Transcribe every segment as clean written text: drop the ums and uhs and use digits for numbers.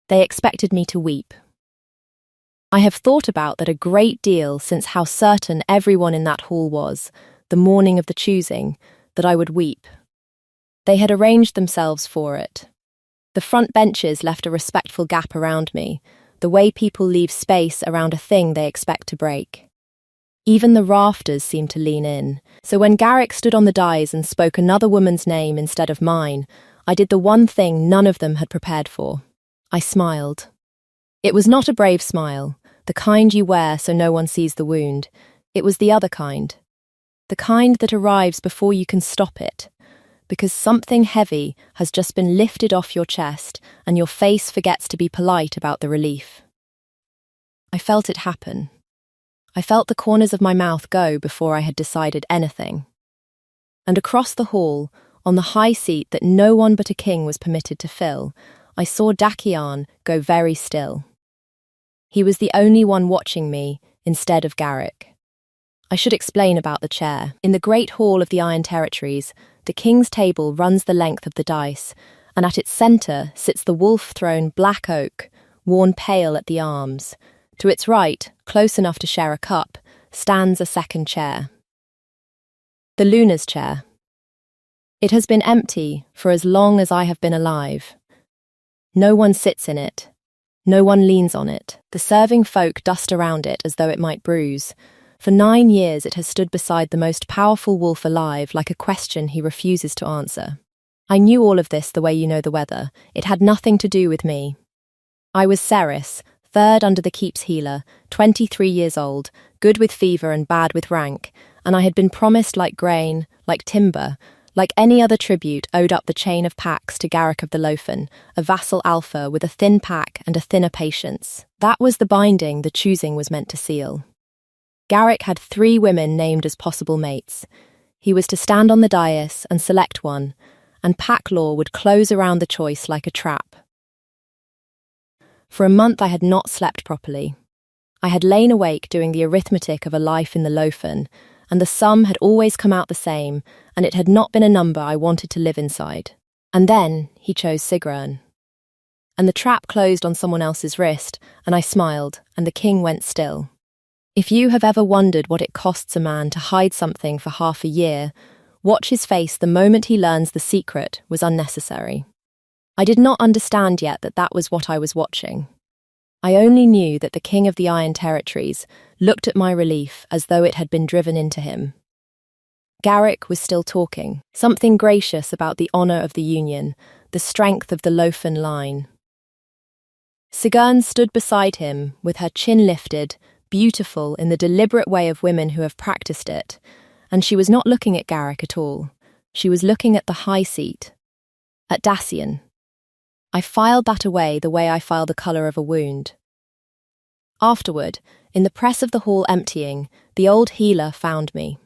They expected me to weep. I have thought about that a great deal since how certain everyone in that hall was, the morning of the choosing, that I would weep. They had arranged themselves for it. The front benches left a respectful gap around me, the way people leave space around a thing they expect to break. Even the rafters seemed to lean in, so when Garrick stood on the dais and spoke another woman's name instead of mine, I did the one thing none of them had prepared for. I smiled. It was not a brave smile, the kind you wear so no one sees the wound. It was the other kind. The kind that arrives before you can stop it, because something heavy has just been lifted off your chest and your face forgets to be polite about the relief. I felt it happen. I felt the corners of my mouth go before I had decided anything. And across the hall, on the high seat that no one but a king was permitted to fill, I saw Dakian go very still. He was the only one watching me instead of Garrick. I should explain about the chair. In the great hall of the Iron Territories, the king's table runs the length of the dais, and at its centre sits the wolf-throne black oak, worn pale at the arms. To its right, close enough to share a cup, stands a second chair. The Luna's chair. It has been empty for as long as I have been alive. No one sits in it. No one leans on it. The serving folk dust around it as though it might bruise. For 9 years it has stood beside the most powerful wolf alive like a question he refuses to answer. I knew all of this the way you know the weather. It had nothing to do with me. I was Ceres, third under the keep's healer, 23 years old, good with fever and bad with rank, and I had been promised like grain, like timber, like any other tribute owed up the chain of packs to Garrick of the Lofen, a vassal alpha with a thin pack and a thinner patience. That was the binding the choosing was meant to seal. Garrick had 3 women named as possible mates. He was to stand on the dais and select one, and pack law would close around the choice like a trap. For a month I had not slept properly. I had lain awake doing the arithmetic of a life in the Lofen, and the sum had always come out the same, and it had not been a number I wanted to live inside. And then he chose Sigrun. And the trap closed on someone else's wrist, and I smiled, and the king went still. If you have ever wondered what it costs a man to hide something for half a year, watch his face the moment he learns the secret was unnecessary. I did not understand yet that that was what I was watching. I only knew that the king of the Iron Territories looked at my relief as though it had been driven into him. Garrick was still talking, something gracious about the honour of the Union, the strength of the Lofen line. Sigrun stood beside him, with her chin lifted, beautiful in the deliberate way of women who have practiced it, and she was not looking at Garrick at all. She was looking at the high seat, at Dacian. I filed that away the way I file the colour of a wound. Afterward, in the press of the hall emptying, the old healer found me.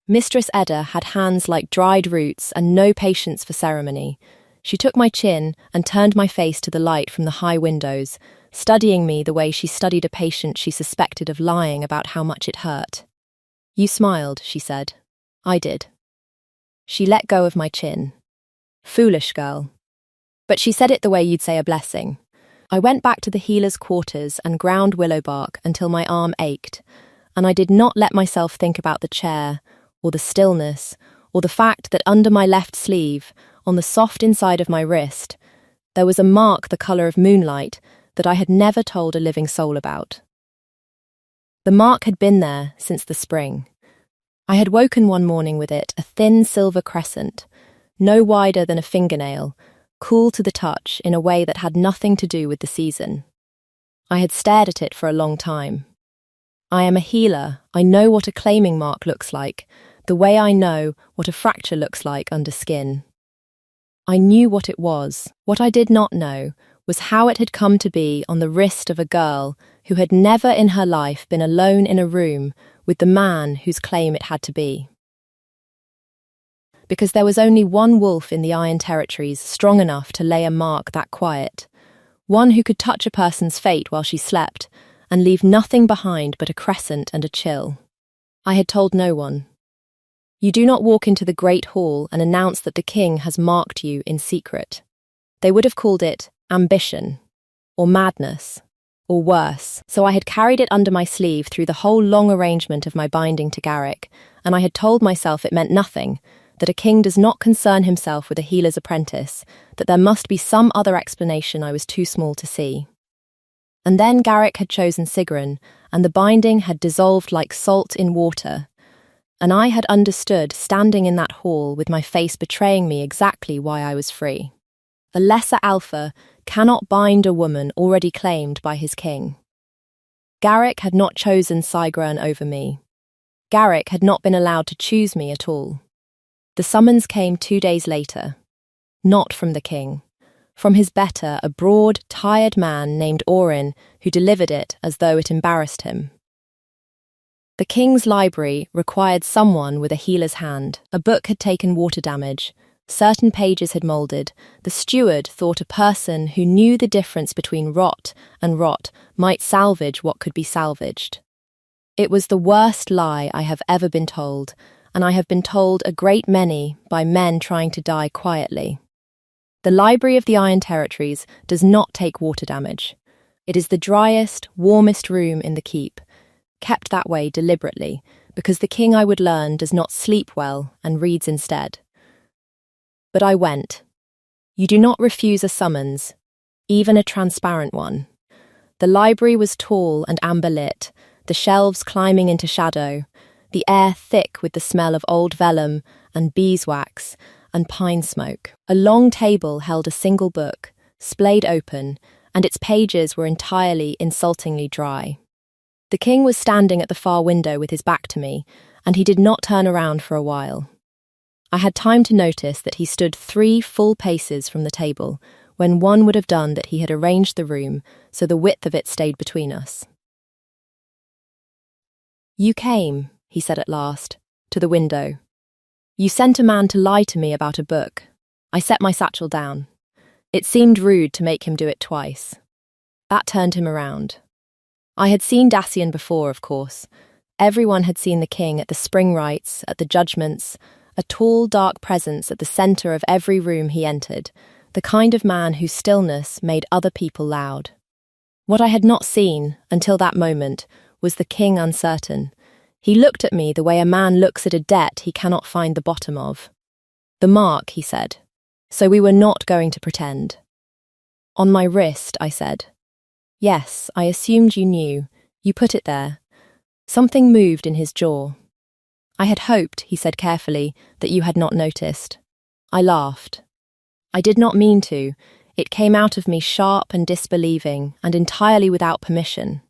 Mistress Edda had hands like dried roots and no patience for ceremony. She took my chin and turned my face to the light from the high windows, studying me the way she studied a patient she suspected of lying about how much it hurt. "You smiled," she said. "I did." She let go of my chin. "Foolish girl." But she said it the way you'd say a blessing. I went back to the healer's quarters and ground willow bark until my arm ached, and I did not let myself think about the chair, or the stillness, or the fact that under my left sleeve, on the soft inside of my wrist, there was a mark the colour of moonlight that I had never told a living soul about. The mark had been there since the spring. I had woken one morning with it, a thin silver crescent, no wider than a fingernail, cool to the touch in a way that had nothing to do with the season. I had stared at it for a long time. I am a healer. I know what a claiming mark looks like, the way I know what a fracture looks like under skin. I knew what it was. What I did not know was how it had come to be on the wrist of a girl who had never in her life been alone in a room with the man whose claim it had to be. Because there was only one wolf in the Iron Territories strong enough to lay a mark that quiet, one who could touch a person's fate while she slept and leave nothing behind but a crescent and a chill. I had told no one. You do not walk into the great hall and announce that the king has marked you in secret. They would have called it ambition, or madness, or worse. So I had carried it under my sleeve through the whole long arrangement of my binding to Garrick, and I had told myself it meant nothing, that a king does not concern himself with a healer's apprentice, that there must be some other explanation I was too small to see. And then Garrick had chosen Sigrun, and the binding had dissolved like salt in water, and I had understood, standing in that hall with my face betraying me exactly why I was free. A lesser alpha cannot bind a woman already claimed by his king. Garrick had not chosen Sigrun over me. Garrick had not been allowed to choose me at all. The summons came 2 days later. Not from the king. From his better, a broad, tired man named Orin, who delivered it as though it embarrassed him. The king's library required someone with a healer's hand. A book had taken water damage. Certain pages had moulded. The steward thought a person who knew the difference between rot and rot might salvage what could be salvaged. It was the worst lie I have ever been told, and I have been told a great many by men trying to die quietly. The Library of the Iron Territories does not take water damage. It is the driest, warmest room in the keep, kept that way deliberately, because the king, I would learn, does not sleep well and reads instead. But I went. You do not refuse a summons, even a transparent one. The library was tall and amber-lit, the shelves climbing into shadow, the air thick with the smell of old vellum and beeswax and pine smoke. A long table held a single book, splayed open, and its pages were entirely, insultingly dry. The king was standing at the far window with his back to me, and he did not turn around for a while. I had time to notice that he stood 3 full paces from the table, when one would have done that he had arranged the room so the width of it stayed between us. You came, he said at last, to the window. You sent a man to lie to me about a book. I set my satchel down. It seemed rude to make him do it twice. That turned him around. I had seen Dacian before, of course. Everyone had seen the king at the spring rites, at the judgments, a tall, dark presence at the centre of every room he entered, the kind of man whose stillness made other people loud. What I had not seen, until that moment, was the king uncertain. He looked at me the way a man looks at a debt he cannot find the bottom of. The mark, he said. So we were not going to pretend. On my wrist, I said. Yes, I assumed you knew. You put it there. Something moved in his jaw. I had hoped, he said carefully, that you had not noticed. I laughed. I did not mean to. It came out of me sharp and disbelieving, and entirely without permission.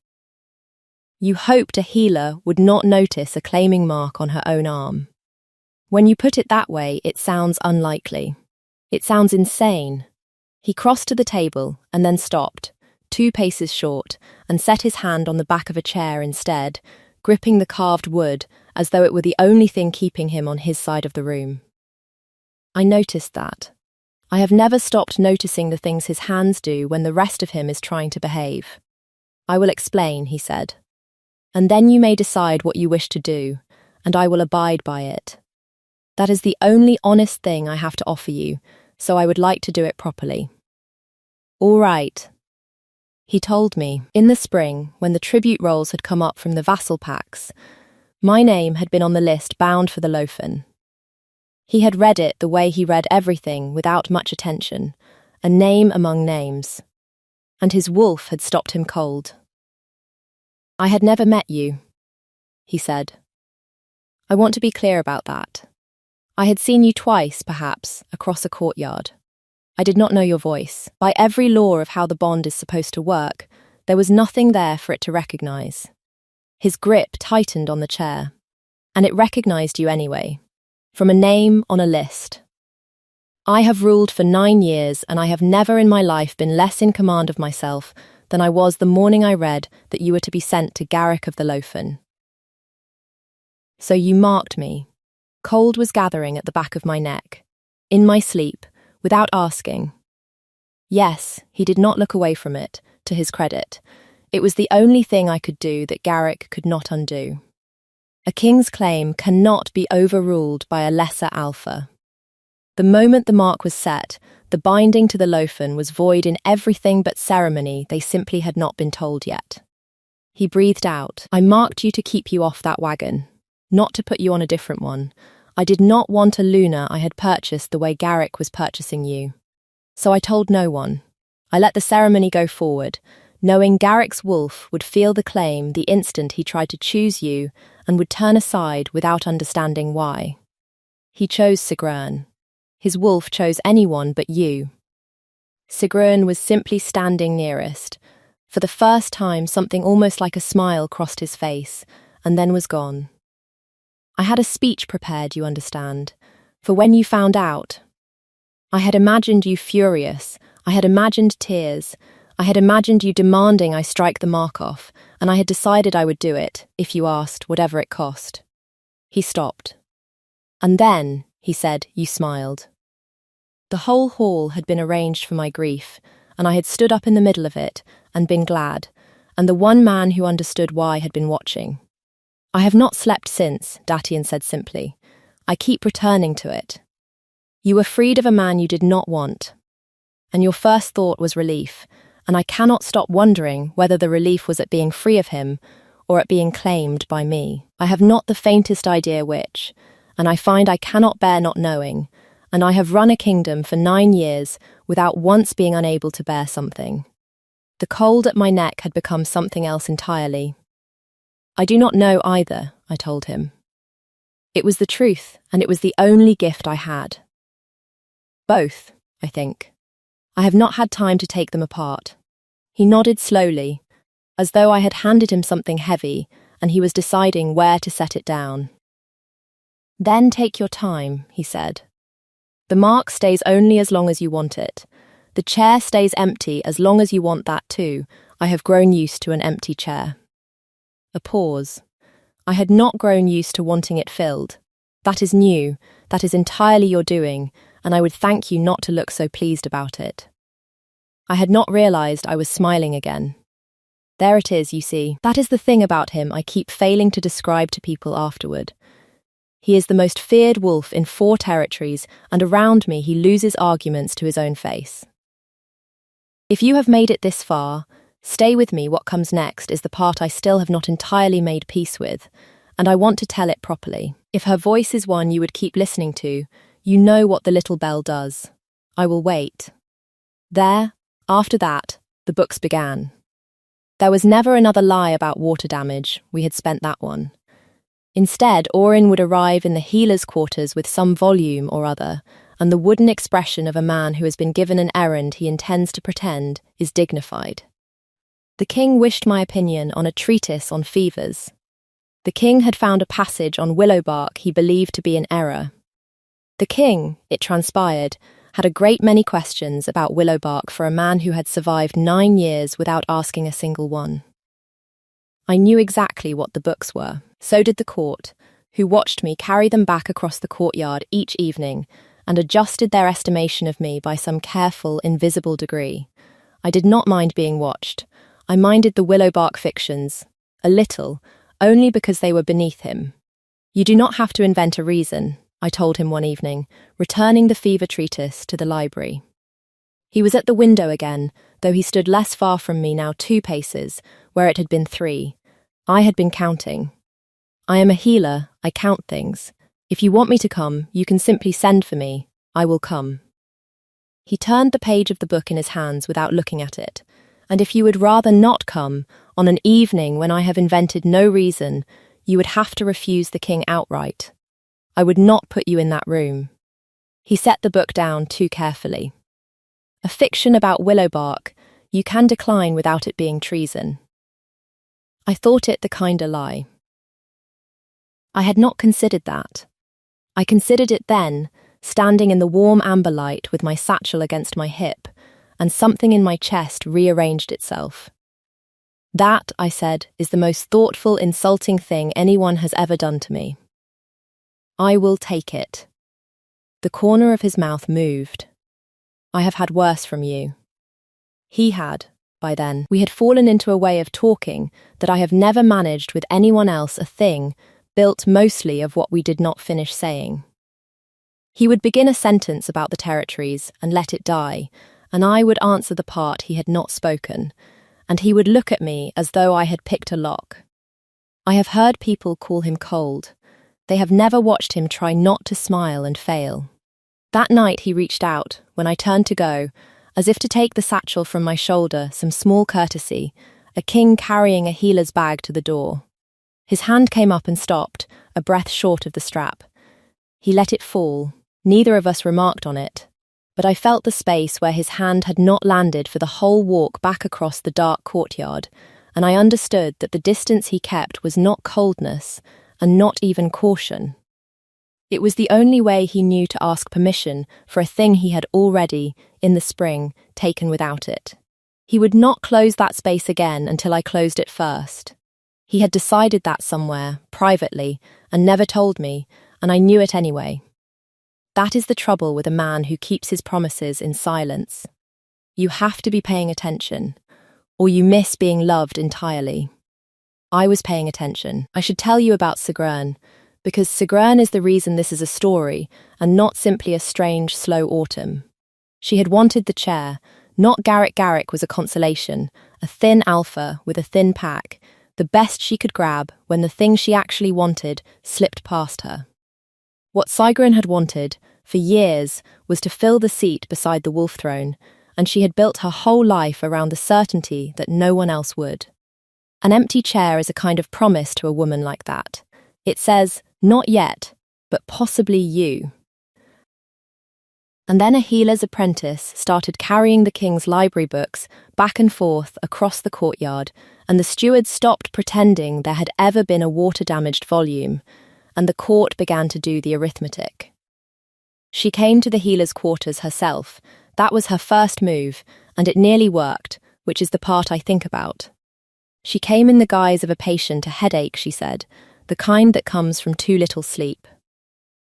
You hoped a healer would not notice a claiming mark on her own arm. When you put it that way, it sounds unlikely. It sounds insane. He crossed to the table and then stopped, 2 paces short, and set his hand on the back of a chair instead, gripping the carved wood as though it were the only thing keeping him on his side of the room. I noticed that. I have never stopped noticing the things his hands do when the rest of him is trying to behave. I will explain, he said. And then you may decide what you wish to do, and I will abide by it. That is the only honest thing I have to offer you, so I would like to do it properly. All right. He told me, in the spring, when the tribute rolls had come up from the vassal packs, my name had been on the list bound for the Lofen. He had read it the way he read everything without much attention, a name among names. And his wolf had stopped him cold. I had never met you, he said. I want to be clear about that. I had seen you twice, perhaps, across a courtyard. I did not know your voice. By every law of how the bond is supposed to work, there was nothing there for it to recognize. His grip tightened on the chair, and it recognized you anyway, from a name on a list. I have ruled for 9 years, and I have never in my life been less in command of myself than I was the morning I read that you were to be sent to Garrick of the Lofen. So you marked me. Cold was gathering at the back of my neck, in my sleep, without asking. Yes, he did not look away from it, to his credit. It was the only thing I could do that Garrick could not undo. A king's claim cannot be overruled by a lesser alpha. The moment the mark was set, The binding to the lofen was void in everything but ceremony they simply had not been told yet. He breathed out. I marked you to keep you off that wagon, not to put you on a different one. I did not want a Luna I had purchased the way Garrick was purchasing you. So I told no one. I let the ceremony go forward, knowing Garrick's wolf would feel the claim the instant he tried to choose you and would turn aside without understanding why. He chose Sigrun. His wolf chose anyone but you. Sigrun was simply standing nearest. For the first time, something almost like a smile crossed his face, and then was gone. I had a speech prepared, you understand, for when you found out. I had imagined you furious, I had imagined tears, I had imagined you demanding I strike the mark off, and I had decided I would do it, if you asked, whatever it cost. He stopped. And then, he said, you smiled. The whole hall had been arranged for my grief, and I had stood up in the middle of it and been glad, and the one man who understood why had been watching. I have not slept since, Datian said simply. I keep returning to it. You were freed of a man you did not want, and your first thought was relief, and I cannot stop wondering whether the relief was at being free of him or at being claimed by me. I have not the faintest idea which, and I find I cannot bear not knowing, and I have run a kingdom for 9 years without once being unable to bear something. The cold at my neck had become something else entirely. I do not know either, I told him. It was the truth, and it was the only gift I had. Both, I think. I have not had time to take them apart. He nodded slowly, as though I had handed him something heavy, and he was deciding where to set it down. Then take your time, he said. The mark stays only as long as you want it. The chair stays empty as long as you want that too. I have grown used to an empty chair. A pause. I had not grown used to wanting it filled. That is new, that is entirely your doing, and I would thank you not to look so pleased about it. I had not realised I was smiling again. There it is, you see. That is the thing about him I keep failing to describe to people afterward. He is the most feared wolf in 4 territories, and around me he loses arguments to his own face. If you have made it this far, stay with me. What comes next is the part I still have not entirely made peace with, and I want to tell it properly. If her voice is one you would keep listening to, you know what the little bell does. I will wait. There, after that, the books began. There was never another lie about water damage. We had spent that one. Instead, Orin would arrive in the healer's quarters with some volume or other, and the wooden expression of a man who has been given an errand he intends to pretend is dignified. The king wished my opinion on a treatise on fevers. The king had found a passage on willow bark he believed to be in error. The king, it transpired, had a great many questions about willow bark for a man who had survived 9 years without asking a single one. I knew exactly what the books were. So did the court, who watched me carry them back across the courtyard each evening and adjusted their estimation of me by some careful, invisible degree. I did not mind being watched. I minded the willowbark fictions, a little, only because they were beneath him. You do not have to invent a reason, I told him one evening, returning the fever treatise to the library. He was at the window again, though he stood less far from me now 2 paces, where it had been 3. I had been counting. I am a healer, I count things. If you want me to come, you can simply send for me. I will come. He turned the page of the book in his hands without looking at it. And if you would rather not come, on an evening when I have invented no reason, you would have to refuse the king outright. I would not put you in that room. He set the book down too carefully. A fiction about willowbark, you can decline without it being treason. I thought it the kinder lie. I had not considered that. I considered it then, standing in the warm amber light with my satchel against my hip, and something in my chest rearranged itself. That, I said, is the most thoughtful, insulting thing anyone has ever done to me. I will take it. The corner of his mouth moved. I have had worse from you. He had, by then. We had fallen into a way of talking that I have never managed with anyone else, a thing built mostly of what we did not finish saying. He would begin a sentence about the territories and let it die, and I would answer the part he had not spoken, and he would look at me as though I had picked a lock. I have heard people call him cold. They have never watched him try not to smile and fail. That night he reached out, when I turned to go, as if to take the satchel from my shoulder, some small courtesy, a king carrying a healer's bag to the door. His hand came up and stopped, a breath short of the strap. He let it fall. Neither of us remarked on it, but I felt the space where his hand had not landed for the whole walk back across the dark courtyard, and I understood that the distance he kept was not coldness, and not even caution. It was the only way he knew to ask permission for a thing he had already, in the spring, taken without it. He would not close that space again until I closed it first. He had decided that somewhere, privately, and never told me, and I knew it anyway. That is the trouble with a man who keeps his promises in silence. You have to be paying attention, or you miss being loved entirely. I was paying attention. I should tell you about Sigrun, because Sigrun is the reason this is a story, and not simply a strange, slow autumn. She had wanted the chair. Not Garrick was a consolation, a thin alpha with a thin pack, the best she could grab when the thing she actually wanted slipped past her. What Sigrun had wanted, for years, was to fill the seat beside the wolf throne, and she had built her whole life around the certainty that no one else would. An empty chair is a kind of promise to a woman like that. It says, not yet, but possibly you. And then a healer's apprentice started carrying the king's library books back and forth across the courtyard, and the steward stopped pretending there had ever been a water-damaged volume, and the court began to do the arithmetic. She came to the healer's quarters herself. That was her first move, and it nearly worked, which is the part I think about. She came in the guise of a patient, a headache, she said, the kind that comes from too little sleep.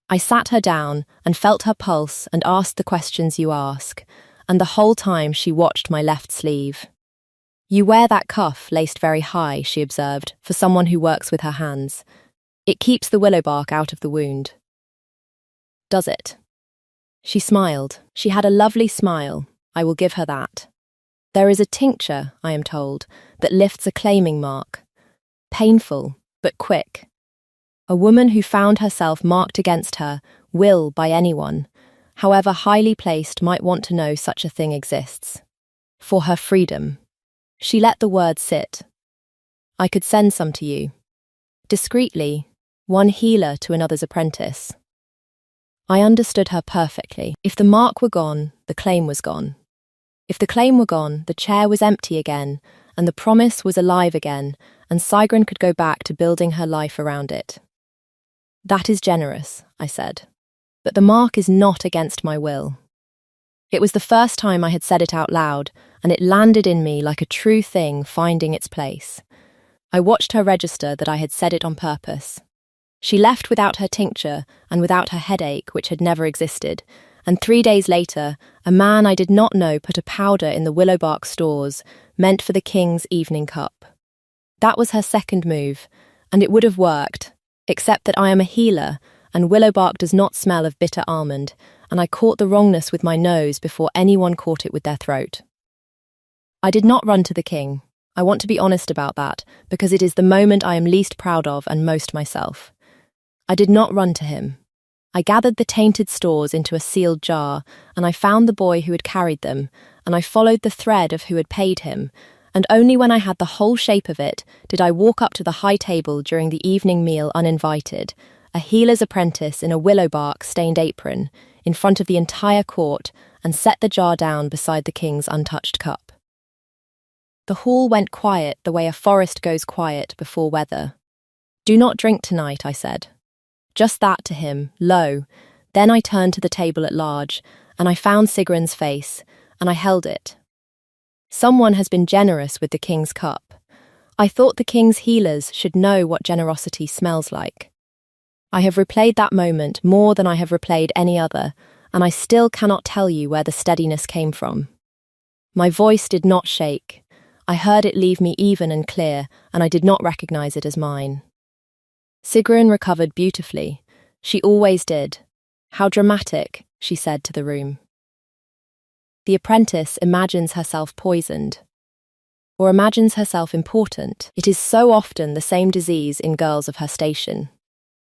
I sat her down and felt her pulse and asked the questions you ask, and the whole time she watched my left sleeve. You wear that cuff laced very high, she observed, for someone who works with her hands. It keeps the willow bark out of the wound. Does it? She smiled. She had a lovely smile. I will give her that. There is a tincture, I am told, that lifts a claiming mark. Painful, but quick. A woman who found herself marked against her will by anyone, however highly placed, might want to know such a thing exists. For her freedom. She let the word sit. I could send some to you. Discreetly, one healer to another's apprentice. I understood her perfectly. If the mark were gone, the claim was gone. If the claim were gone, the chair was empty again, and the promise was alive again, and Sigrun could go back to building her life around it. That is generous, I said. But the mark is not against my will. It was the first time I had said it out loud, and it landed in me like a true thing finding its place. I watched her register that I had said it on purpose. She left without her tincture and without her headache, which had never existed, and 3 days later, a man I did not know put a powder in the willowbark stores, meant for the king's evening cup. That was her second move, and it would have worked, except that I am a healer, and willowbark does not smell of bitter almond, and I caught the wrongness with my nose before anyone caught it with their throat. I did not run to the king. I want to be honest about that, because it is the moment I am least proud of and most myself. I did not run to him. I gathered the tainted stores into a sealed jar, and I found the boy who had carried them, and I followed the thread of who had paid him, and only when I had the whole shape of it did I walk up to the high table during the evening meal uninvited, a healer's apprentice in a willowbark stained apron, in front of the entire court, and set the jar down beside the king's untouched cup. The hall went quiet the way a forest goes quiet before weather. Do not drink tonight, I said. Just that to him, low. Then I turned to the table at large, and I found Sigrun's face, and I held it. Someone has been generous with the king's cup. I thought the king's healers should know what generosity smells like. I have replayed that moment more than I have replayed any other, and I still cannot tell you where the steadiness came from. My voice did not shake. I heard it leave me even and clear, and I did not recognize it as mine. Sigrun recovered beautifully. She always did. How dramatic, she said to the room. The apprentice imagines herself poisoned, or imagines herself important. It is so often the same disease in girls of her station.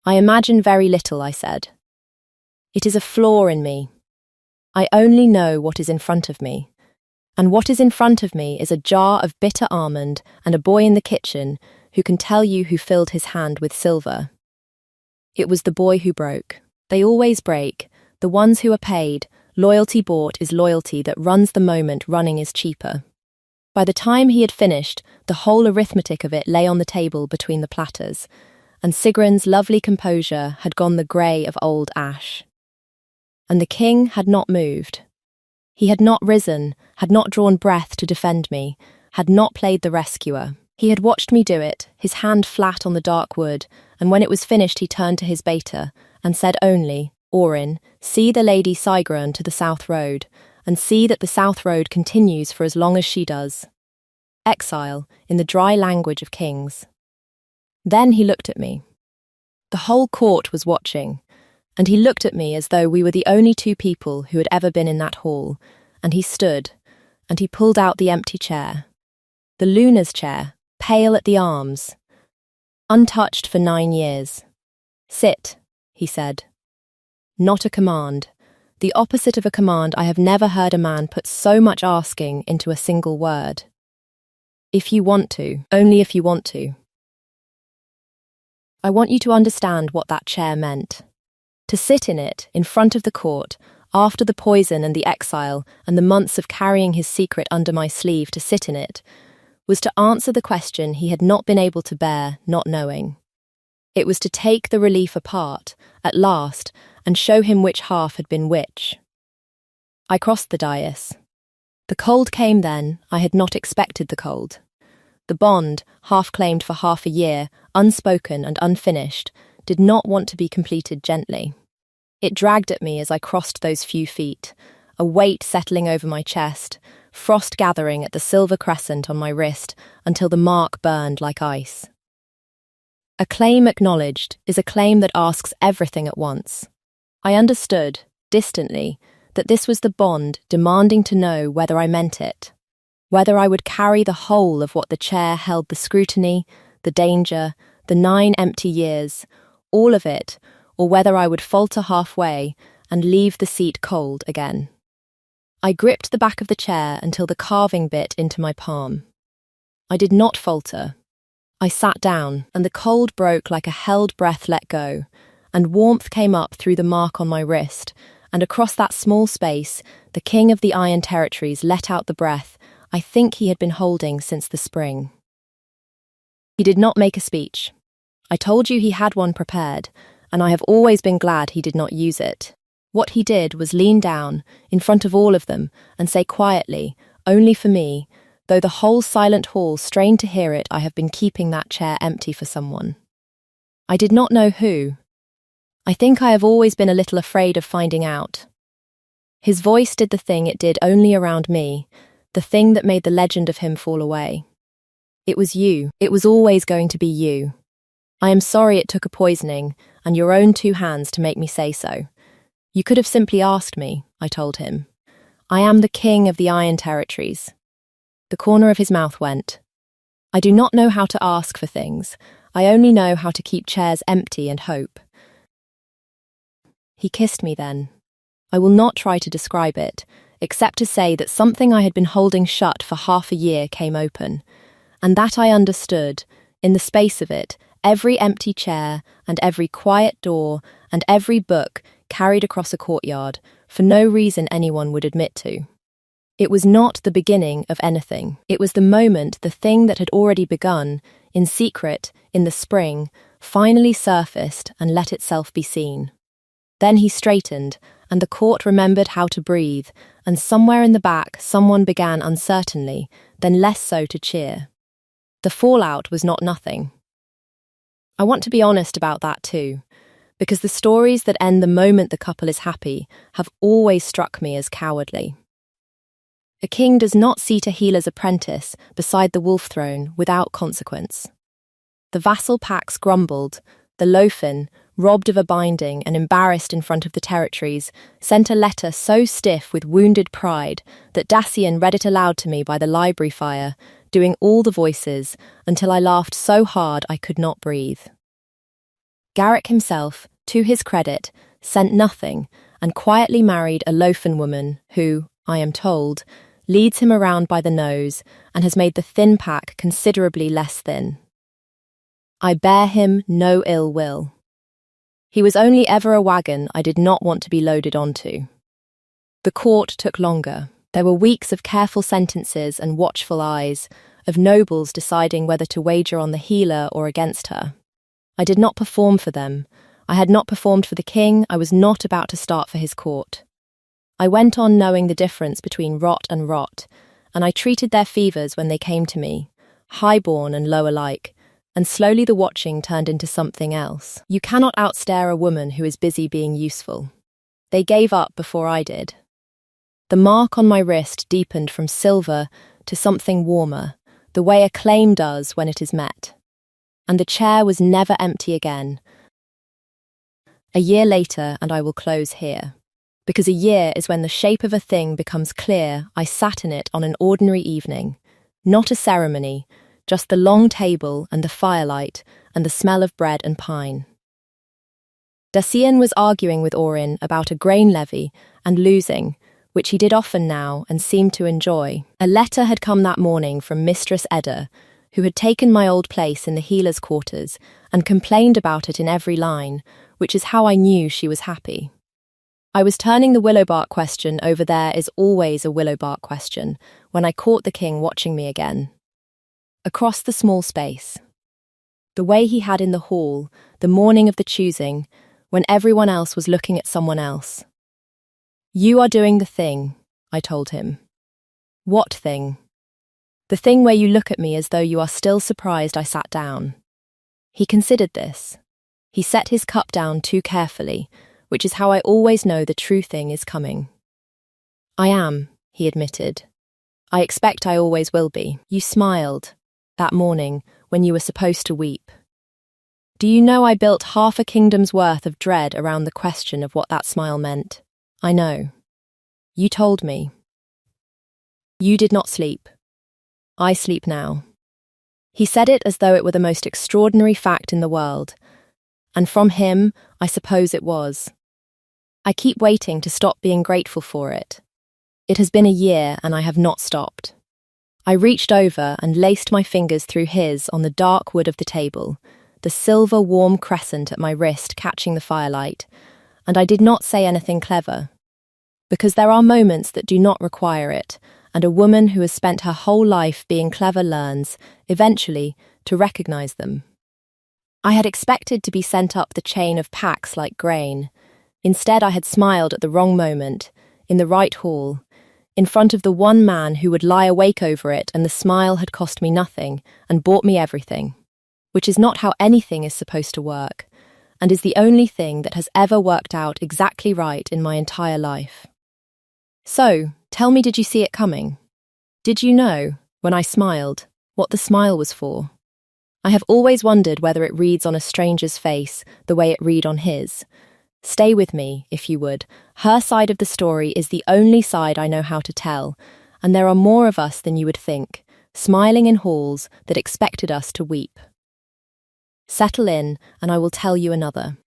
I imagine very little, I said. It is a flaw in me. I only know what is in front of me. And what is in front of me is a jar of bitter almond and a boy in the kitchen who can tell you who filled his hand with silver. It was the boy who broke. They always break. The ones who are paid. Loyalty bought is loyalty that runs the moment running is cheaper. By the time he had finished, the whole arithmetic of it lay on the table between the platters, and Sigrun's lovely composure had gone the grey of old ash. And the king had not moved. He had not risen, had not drawn breath to defend me, had not played the rescuer. He had watched me do it, his hand flat on the dark wood, and when it was finished he turned to his beta, and said only, Orin, see the Lady Sigrun to the south road, and see that the south road continues for as long as she does. Exile, in the dry language of kings. Then he looked at me. The whole court was watching, and he looked at me as though we were the only two people who had ever been in that hall, and he stood, and he pulled out the empty chair. The Luna's chair, pale at the arms, untouched for 9 years. Sit, he said. Not a command. The opposite of a command. I have never heard a man put so much asking into a single word. If you want to, only if you want to. I want you to understand what that chair meant. To sit in it, in front of the court, after the poison and the exile and the months of carrying his secret under my sleeve to sit in it, was to answer the question he had not been able to bear, not knowing. It was to take the relief apart, at last, and show him which half had been which. I crossed the dais. The cold came then. I had not expected the cold. The bond, half-claimed for half a year, unspoken and unfinished, did not want to be completed gently. It dragged at me as I crossed those few feet, a weight settling over my chest, frost gathering at the silver crescent on my wrist until the mark burned like ice. A claim acknowledged is a claim that asks everything at once. I understood, distantly, that this was the bond demanding to know whether I meant it, whether I would carry the whole of what the chair held, the scrutiny, the danger, the 9 empty years, all of it, or whether I would falter halfway and leave the seat cold again. I gripped the back of the chair until the carving bit into my palm. I did not falter. I sat down, and the cold broke like a held breath let go, and warmth came up through the mark on my wrist, and across that small space, the king of the Iron Territories let out the breath I think he had been holding since the spring. He did not make a speech. I told you he had one prepared, and I have always been glad he did not use it. What he did was lean down, in front of all of them, and say quietly, only for me, though the whole silent hall strained to hear it, I have been keeping that chair empty for someone. I did not know who. I think I have always been a little afraid of finding out. His voice did the thing it did only around me, the thing that made the legend of him fall away. It was you. It was always going to be you. I am sorry it took a poisoning, and your own 2 hands to make me say so. You could have simply asked me, I told him. I am the king of the Iron Territories. The corner of his mouth went. I do not know how to ask for things. I only know how to keep chairs empty and hope. He kissed me then. I will not try to describe it, except to say that something I had been holding shut for half a year came open, and that I understood, in the space of it, every empty chair and every quiet door and every book carried across a courtyard for no reason anyone would admit to. It was not the beginning of anything. It was the moment the thing that had already begun, in secret, in the spring, finally surfaced and let itself be seen. Then he straightened, and the court remembered how to breathe, and somewhere in the back someone began uncertainly, then less so to cheer. The fallout was not nothing. I want to be honest about that too, because the stories that end the moment the couple is happy have always struck me as cowardly. A king does not seat a healer's apprentice beside the wolf throne without consequence. The vassal packs grumbled, the Lofin, robbed of a binding and embarrassed in front of the territories, sent a letter so stiff with wounded pride that Dacian read it aloud to me by the library fire, doing all the voices, until I laughed so hard I could not breathe. Garrick himself, to his credit, sent nothing and quietly married a Lofen woman who, I am told, leads him around by the nose and has made the thin pack considerably less thin. I bear him no ill will. He was only ever a wagon I did not want to be loaded onto. The court took longer. There were weeks of careful sentences and watchful eyes, of nobles deciding whether to wager on the healer or against her. I did not perform for them. I had not performed for the king. I was not about to start for his court. I went on knowing the difference between rot and rot, and I treated their fevers when they came to me, high-born and low alike, and slowly the watching turned into something else. You cannot outstare a woman who is busy being useful. They gave up before I did. The mark on my wrist deepened from silver to something warmer, the way a claim does when it is met. And the chair was never empty again. A year later, and I will close here. Because a year is when the shape of a thing becomes clear, I sat in it on an ordinary evening. Not a ceremony, just the long table and the firelight and the smell of bread and pine. Dacian was arguing with Orin about a grain levy and losing, which he did often now and seemed to enjoy. A letter had come that morning from Mistress Edda, who had taken my old place in the healer's quarters and complained about it in every line, which is how I knew she was happy. I was turning the willowbark question over there is always a willowbark question when I caught the king watching me again. Across the small space. The way he had in the hall, the morning of the choosing, when everyone else was looking at someone else. You are doing the thing, I told him. What thing? The thing where you look at me as though you are still surprised I sat down. He considered this. He set his cup down too carefully, which is how I always know the true thing is coming. I am, he admitted. I expect I always will be. You smiled, that morning, when you were supposed to weep. Do you know I built half a kingdom's worth of dread around the question of what that smile meant? I know. You told me. You did not sleep. I sleep now. He said it as though it were the most extraordinary fact in the world, and from him, I suppose it was. I keep waiting to stop being grateful for it. It has been a year and I have not stopped. I reached over and laced my fingers through his on the dark wood of the table, the silver warm crescent at my wrist catching the firelight, and I did not say anything clever. Because there are moments that do not require it, and a woman who has spent her whole life being clever learns, eventually, to recognize them. I had expected to be sent up the chain of packs like grain. Instead, I had smiled at the wrong moment, in the right hall, in front of the one man who would lie awake over it, and the smile had cost me nothing and bought me everything, which is not how anything is supposed to work, and is the only thing that has ever worked out exactly right in my entire life. So, tell me, did you see it coming? Did you know, when I smiled, what the smile was for? I have always wondered whether it reads on a stranger's face the way it read on his. Stay with me, if you would. Her side of the story is the only side I know how to tell, and there are more of us than you would think, smiling in halls that expected us to weep. Settle in, and I will tell you another.